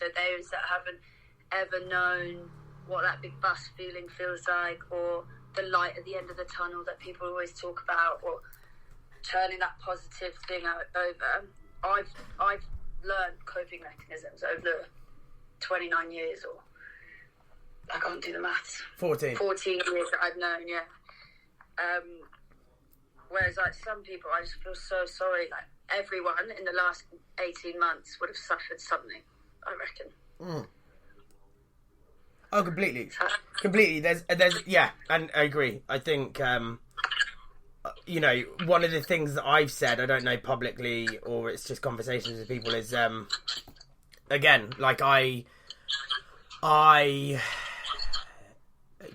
So those that haven't ever known what that big bust feeling feels like, or the light at the end of the tunnel that people always talk about, or turning that positive thing over. I've learned coping mechanisms over 29 years, or I can't do the maths. 14 years that I've known, yeah. Whereas like some people, I just feel so sorry. Like everyone in the last 18 months would have suffered something, I reckon. Oh, completely. There's, yeah, and I agree. I think, you know, one of the things that I've said, I don't know publicly or it's just conversations with people, is, again, like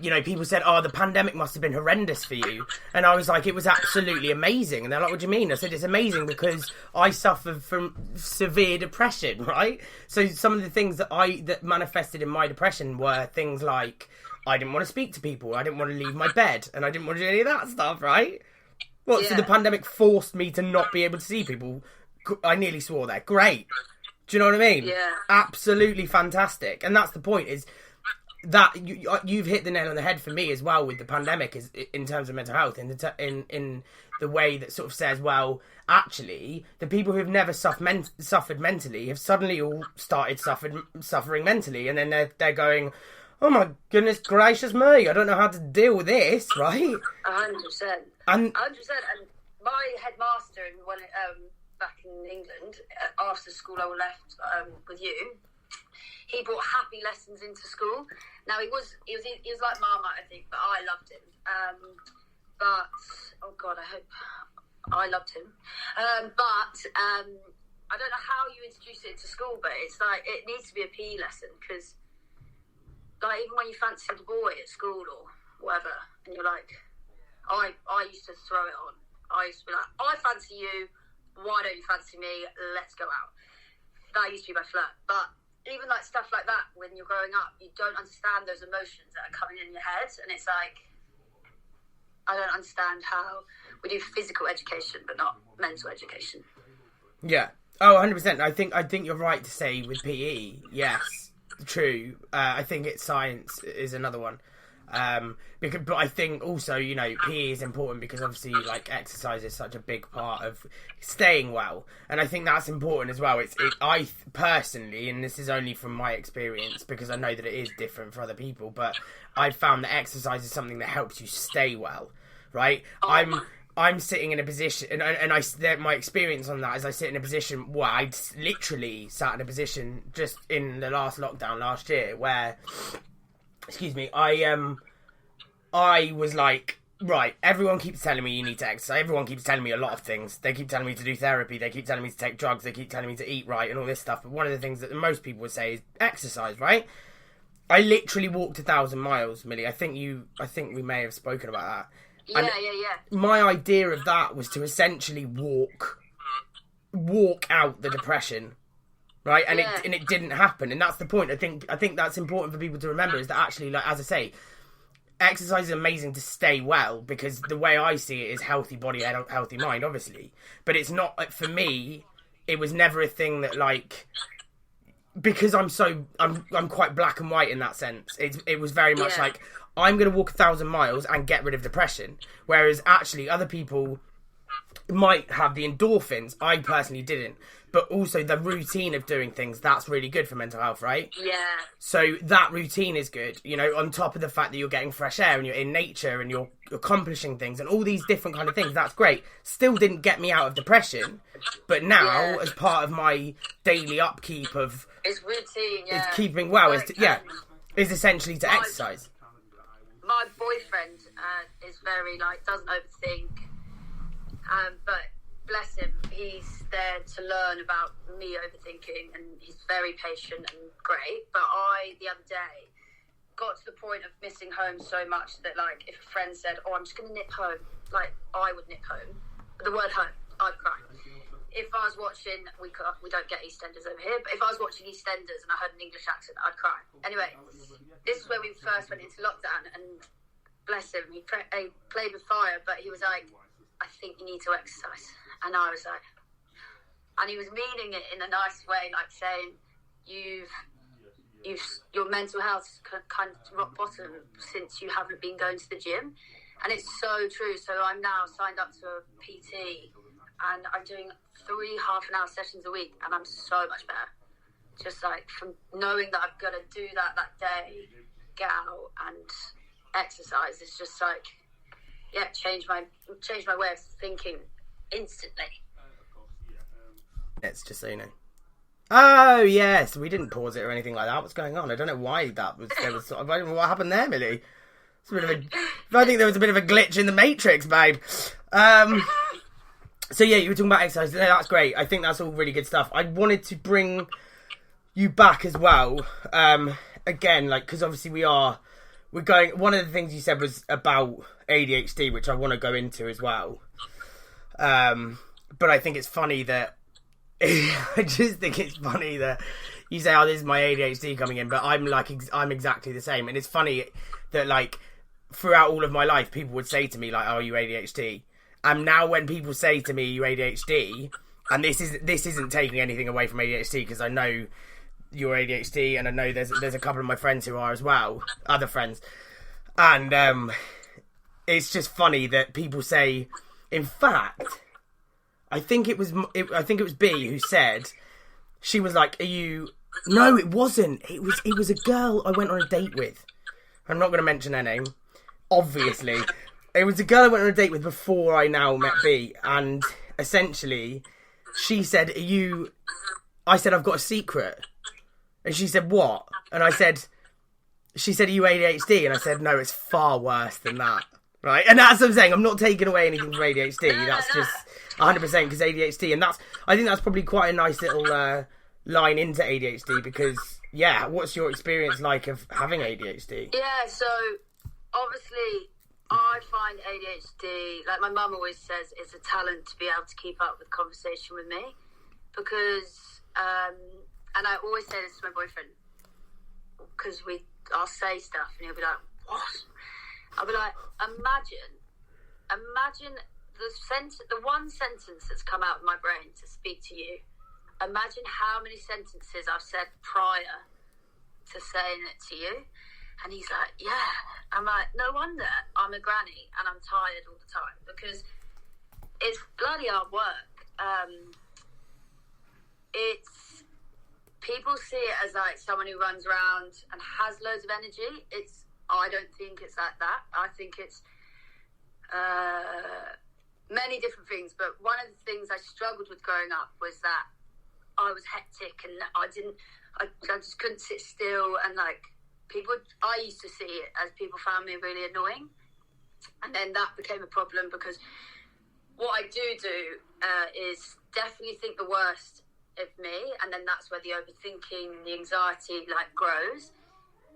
you know, people said, oh, the pandemic must have been horrendous for you. And I was like, it was absolutely amazing. And they're like, what do you mean? I said, it's amazing because I suffered from severe depression, right? So some of the things that manifested in my depression were things like, I didn't want to speak to people. I didn't want to leave my bed. And I didn't want to do any of that stuff, right? Well, yeah. So the pandemic forced me to not be able to see people. I nearly swore there. Great. Do you know what I mean? Yeah. Absolutely fantastic. And that's the point, is that you've hit the nail on the head for me as well with the pandemic, is in terms of mental health, in the way that sort of says, well, actually, the people who've never suffered mentally have suddenly all started suffering mentally, and then they're going, oh my goodness gracious me, I don't know how to deal with this, right? 100%. And 100%. And my headmaster back in England, after school I left with you, he brought happy lessons into school. Now he was like Marmite, I think, but I loved him. But oh God, I loved him. But I don't know how you introduce it into school, but it's like it needs to be a PE lesson, because like even when you fancy the boy at school or whatever, and you're like, I used to throw it on. I used to be like, I fancy you. Why don't you fancy me? Let's go out. That used to be my flirt, but even like stuff like that, when you're growing up, you don't understand those emotions that are coming in your head, and it's like, I don't understand how we do physical education but not mental education. Yeah. Oh, 100%. I think you're right to say with PE, yes, true. I think it's science is another one. But I think also, you know, PE is important because obviously, like, exercise is such a big part of staying well, and I think that's important as well. I personally, and this is only from my experience because I know that it is different for other people, but I've found that exercise is something that helps you stay well, right? I'm sitting in a position, and my experience on that is I sit in a position where I literally sat in a position just in the last lockdown last year where, excuse me, I was like, right, everyone keeps telling me you need to exercise. Everyone keeps telling me a lot of things. They keep telling me to do therapy. They keep telling me to take drugs. They keep telling me to eat right and all this stuff. But one of the things that most people would say is exercise, right? I literally walked 1,000 miles, Millie. I think we may have spoken about that. Yeah. My idea of that was to essentially walk out the depression. Right, and it didn't happen, and that's the point. I think that's important for people to remember, is that actually, like, as I say, exercise is amazing to stay well, because the way I see it is healthy body, healthy mind, obviously. But it's not, for me, it was never a thing that, like, because I'm quite black and white in that sense. It was very much like, I'm going to walk 1,000 miles and get rid of depression, whereas actually other people might have the endorphins. I personally didn't. But also the routine of doing things, that's really good for mental health, right? Yeah. So that routine is good, you know, on top of the fact that you're getting fresh air and you're in nature and you're accomplishing things and all these different kind of things, that's great. Still didn't get me out of depression, but now, as part of my daily upkeep of... It's routine, yeah. It's keeping well, is essentially to exercise. My boyfriend is very, like, doesn't overthink, but... Bless him, he's there to learn about me overthinking, and he's very patient and great. But I, the other day, got to the point of missing home so much that, like, if a friend said, oh, I'm just going to nip home, like, I would nip home. The word home, I'd cry. If I was watching, we don't get EastEnders over here, but if I was watching EastEnders and I heard an English accent, I'd cry. Anyway, this is where we first went into lockdown, and bless him, he played with fire, but he was like, I think you need to exercise. And I was like, and he was meaning it in a nice way, like saying, you've your mental health is kind of rock bottom since you haven't been going to the gym. And it's so true. So I'm now signed up to a PT and I'm doing 3 half-an-hour sessions a week, and I'm so much better. Just like from knowing that I've got to do that day, get out and exercise, it's just like, yeah, change my way of thinking instantly. It's just so you know. Oh yes, we didn't pause it or anything like that. What's going on? I don't know why that was. There was I don't know what happened there, Millie. It's a bit of a. I think there was a bit of a glitch in the Matrix, babe. So yeah, you were talking about exercise. That's great. I think that's all really good stuff. I wanted to bring you back as well. Again, like, because obviously we're going. One of the things you said was about ADHD, which I want to go into as well. But I think it's funny that I just think it's funny that you say, "Oh, this is my ADHD coming in," but I'm exactly the same. And it's funny that like throughout all of my life, people would say to me like, "Oh, you ADHD." And now when people say to me, "You ADHD," and this isn't taking anything away from ADHD because I know you're ADHD and I know there's a couple of my friends who are as well, other friends, and it's just funny that people say. In fact, I think it was B who said, she was like, "Are you?" No, it wasn't. It was a girl I went on a date with. I'm not going to mention her name, obviously. It was a girl I went on a date with before I now met B, and essentially, she said, "Are you?" I said, "I've got a secret," and she said, "What?" And she said, "Are you ADHD?" And I said, "No, it's far worse than that." Right, and that's what I'm saying. I'm not taking away anything from ADHD. That's just 100% because ADHD, and I think that's probably quite a nice little line into ADHD because, yeah, what's your experience like of having ADHD? Yeah, so obviously I find ADHD, like my mum always says, it's a talent to be able to keep up with conversation with me because, and I always say this to my boyfriend because I'll say stuff and he'll be like, "What?" I'll be like, imagine the one sentence that's come out of my brain to speak to you. Imagine how many sentences I've said prior to saying it to you. And he's like, yeah. I'm like, no wonder I'm a granny and I'm tired all the time because it's bloody hard work. It's people see it as like someone who runs around and has loads of energy. I don't think it's like that. I think it's many different things. But one of the things I struggled with growing up was that I was hectic and I just couldn't sit still. And like I used to see it as people found me really annoying. And then that became a problem because what I do is definitely think the worst of me. And then that's where the overthinking, the anxiety like grows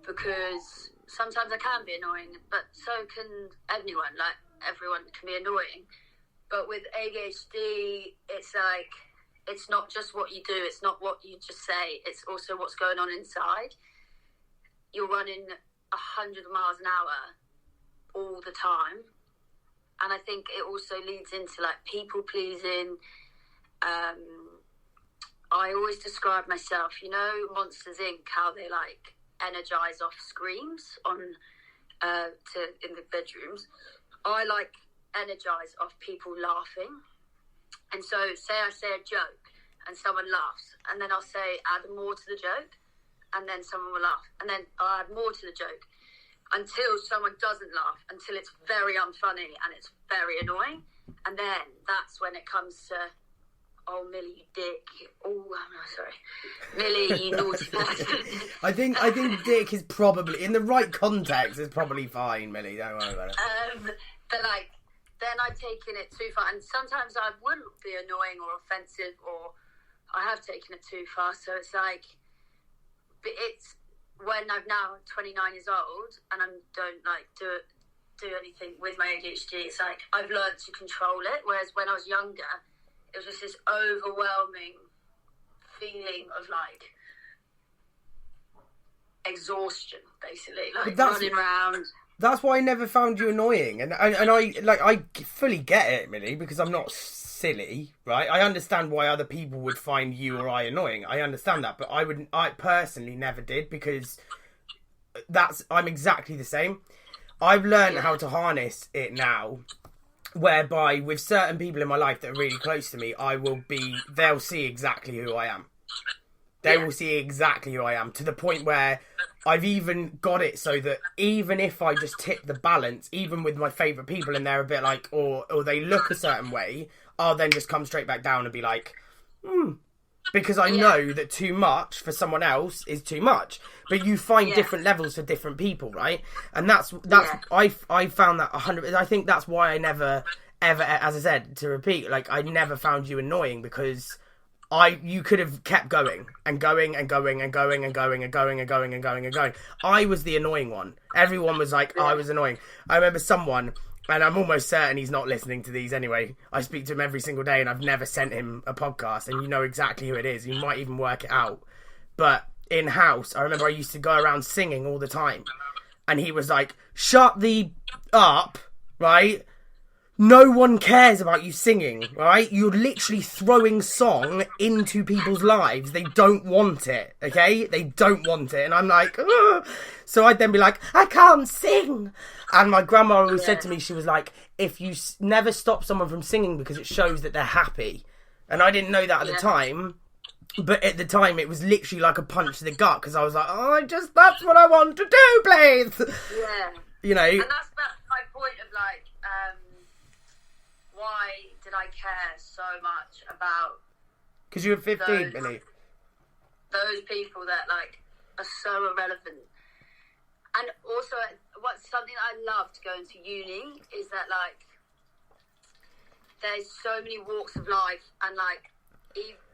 because sometimes I can be annoying, but so can anyone. Like, everyone can be annoying. But with ADHD, it's like, it's not just what you do, it's not what you just say, it's also what's going on inside. You're running 100 miles an hour all the time. And I think it also leads into, like, people-pleasing. I always describe myself, you know, Monsters, Inc., how they, like, energize off screams in the bedrooms. I like energize off people laughing. And so say I say a joke and someone laughs, and then I'll say add more to the joke, and then someone will laugh, and then I'll add more to the joke until someone doesn't laugh, until it's very unfunny and it's very annoying. And then that's when it comes to, "Oh, Millie, you dick." Oh, no, sorry. Millie, you naughty person. I think dick is probably, in the right context, is probably fine, Millie. Don't worry about it. But, like, then I've taken it too far. And sometimes I wouldn't be annoying or offensive, or I have taken it too far. So it's like, but it's when I'm now 29 years old and I don't, like, do anything with my ADHD. It's like I've learned to control it. Whereas when I was younger, it was just this overwhelming feeling of, like, exhaustion, basically, like running around. That's why I never found you annoying, and I fully get it, Millie, because I'm not silly, right? I understand why other people would find you or I annoying. I understand that, but I personally never did, because I'm exactly the same. I've learned how to harness it now, whereby with certain people in my life that are really close to me, they'll see exactly who I am. They will see exactly who I am, to the point where I've even got it so that even if I just tip the balance, even with my favourite people, and they're a bit like, or they look a certain way, I'll then just come straight back down and be like, because I know that too much for someone else is too much. But you find different levels for different people, right? And that's I found that 100. I think that's why I never ever, as I said, to repeat, like, I never found you annoying, because you could have kept going and going and going and going and going and going and going and going and going. I was the annoying one. Everyone was like, I was annoying. I remember someone, and I'm almost certain he's not listening to these anyway. I speak to him every single day, and I've never sent him a podcast, and you know exactly who it is. You might even work it out. But in house, I remember I used to go around singing all the time, and he was like, shut the up, right? No one cares about you singing, right? You're literally throwing song into people's lives. They don't want it, okay? They don't want it. And I'm like, ugh. So I'd then be like, I can't sing. And my grandma always said to me, she was like, if you never stop someone from singing, because it shows that they're happy. And I didn't know that at the time. But at the time, it was literally like a punch to the gut, because I was like, that's what I want to do, please. Yeah. You know. And that's my point of, like, why did I care so much about... Because you were 15, Billy. Those people that, like, are so irrelevant. And also, what's something I loved going to uni is that, like, there's so many walks of life, and, like,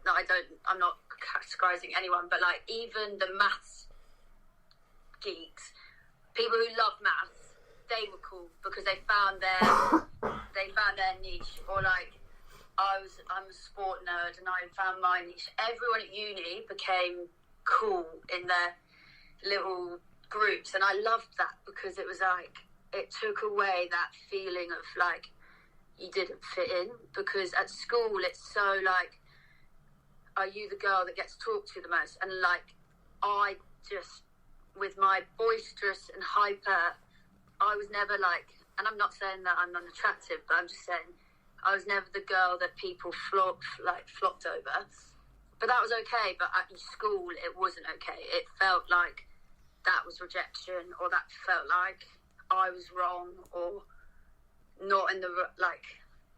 I'm not categorising anyone, but, like, even the maths geeks, people who love maths, they were cool because they found their niche. Or, like, I'm a sport nerd and I found my niche. Everyone at uni became cool in their little groups, and I loved that, because it was like, it took away that feeling of, like, you didn't fit in. Because at school it's so, like, are you the girl that gets talked to the most? And, like, I just, with my boisterous and hyper, I was never, like, and I'm not saying that I'm unattractive, but I'm just saying I was never the girl that people flocked over. But that was okay. But at school, it wasn't okay. It felt like that was rejection, or that felt like I was wrong, or not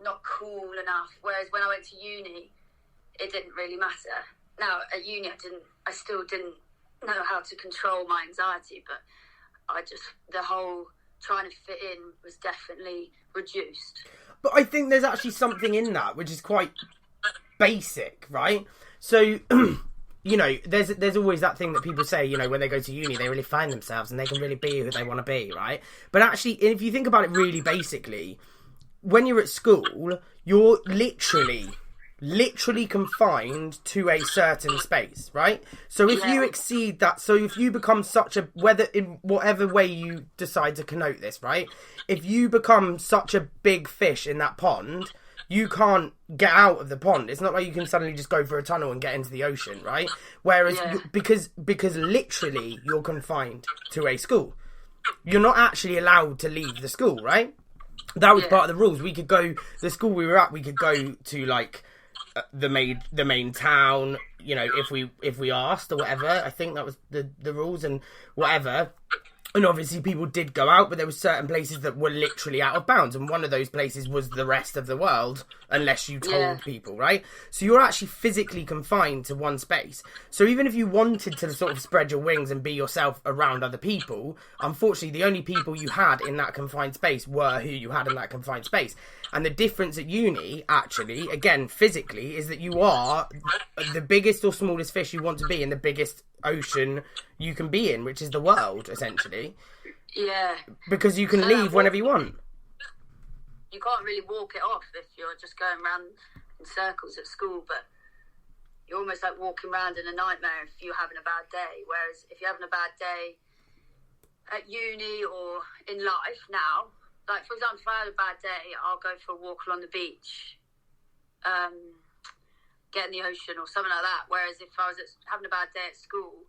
not cool enough. Whereas when I went to uni, it didn't really matter. Now at uni, I still didn't know how to control my anxiety, but the whole trying to fit in was definitely reduced. But I think there's actually something in that which is quite basic, right? So, you know, there's always that thing that people say, you know, when they go to uni, they really find themselves and they can really be who they want to be, right? But actually, if you think about it really basically, when you're at school, you're literally confined to a certain space, right? So if you exceed that, so if you become whether in whatever way you decide to connote this, right? If you become such a big fish in that pond, you can't get out of the pond. It's not like you can suddenly just go for a tunnel and get into the ocean, right? Whereas, because literally you're confined to a school. You're not actually allowed to leave the school, right? That was part of the rules. We could go, the school we were at, we could go to, like, the main town, you know, if we asked or whatever. I think that was the rules and whatever. And obviously people did go out, but there were certain places that were literally out of bounds, and one of those places was the rest of the world, unless you told people, right? So you're actually physically confined to one space. So even if you wanted to sort of spread your wings and be yourself around other people, unfortunately the only people you had in that confined space were who you had in that confined space. And the difference at uni, actually, again, physically, is that you are the biggest or smallest fish you want to be in the biggest ocean you can be in, which is the world, essentially. Yeah. Because you can leave whenever you want. You can't really walk it off if you're just going around in circles at school, but you're almost like walking around in a nightmare if you're having a bad day. Whereas if you're having a bad day at uni or in life now, like, for example, if I had a bad day, I'll go for a walk along the beach get in the ocean or something like that. Whereas if I was having a bad day at school,